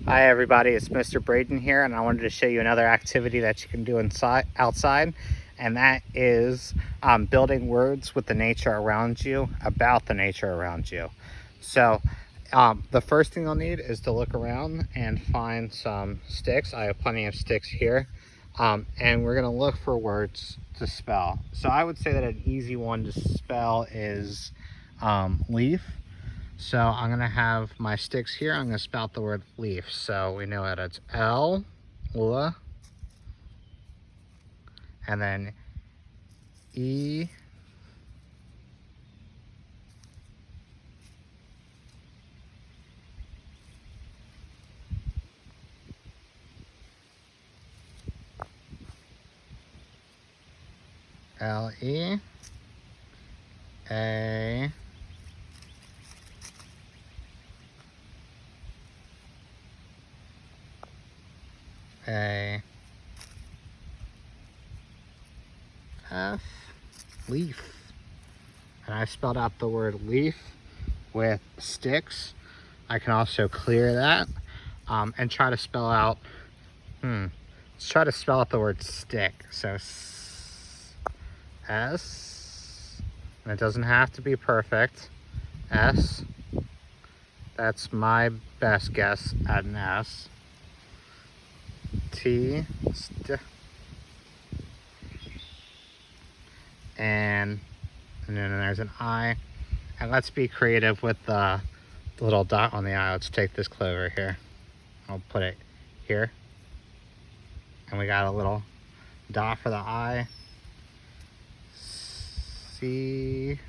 Hi everybody, it's Mr. Brayden here, and I wanted to show you another activity that you can do outside, and that is building words with the nature around you, about the nature around you. So the first thing you'll need is to look around and find some sticks. I have plenty of sticks here, and we're going to look for words to spell. So I would say that an easy one to spell is leaf. So I'm gonna have my sticks here. I'm gonna spell out the word leaf. So we know that it's L, and then E, L, E, A, A, F, leaf. And I spelled out the word leaf with sticks. I can also clear that and try to spell out, let's try to spell out the word stick. So S, and it doesn't have to be perfect. S, that's my best guess at an S. T, and then there's an I. And let's be creative with the little dot on the I. Let's take this clover here. I'll put it here. And we got a little dot for the I. C.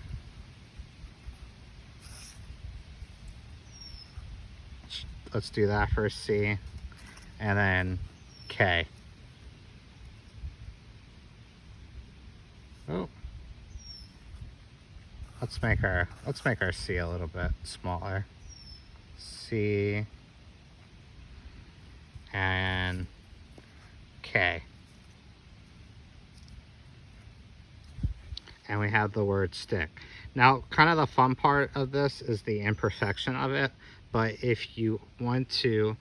Let's do that for C. And then K. Oh. Let's make our C a little bit smaller. C and K. And we have the word stick. Now, kind of the fun part of this is the imperfection of it, but if you want to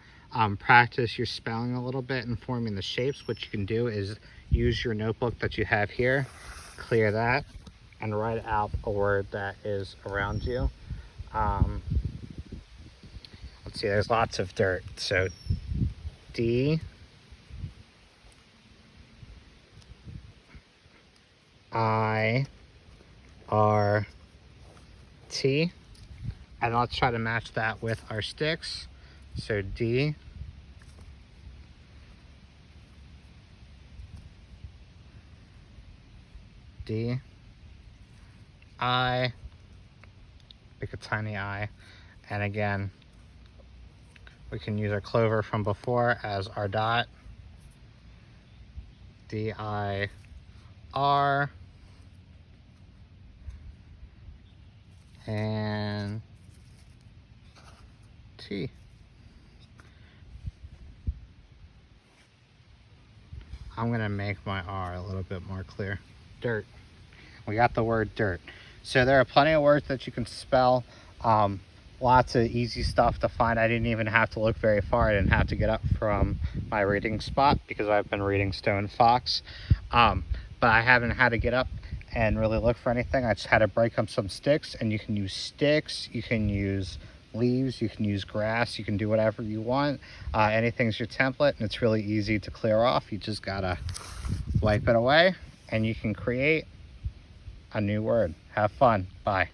practice your spelling a little bit and forming the shapes, what you can do is use your notebook that you have here, clear that, and write out a word that is around you. Let's see, there's lots of dirt. So D, I, R, T. And let's try to match that with our sticks. So D, D, I, make a tiny I, and again, we can use our clover from before as our dot. D, I, R, and T. I'm gonna make my R a little bit more clear. Dirt. We got the word dirt. So there are plenty of words that you can spell. Lots of easy stuff to find. I didn't even have to look very far. I didn't have to get up from my reading spot because I've been reading Stone Fox. But I haven't had to get up and really look for anything. I just had to break up some sticks, and you can use sticks, you can use leaves, you can use grass, you can do whatever you want. Anything's your template, and it's really easy to clear off. You just gotta wipe it away and you can create a new word. Have fun. Bye.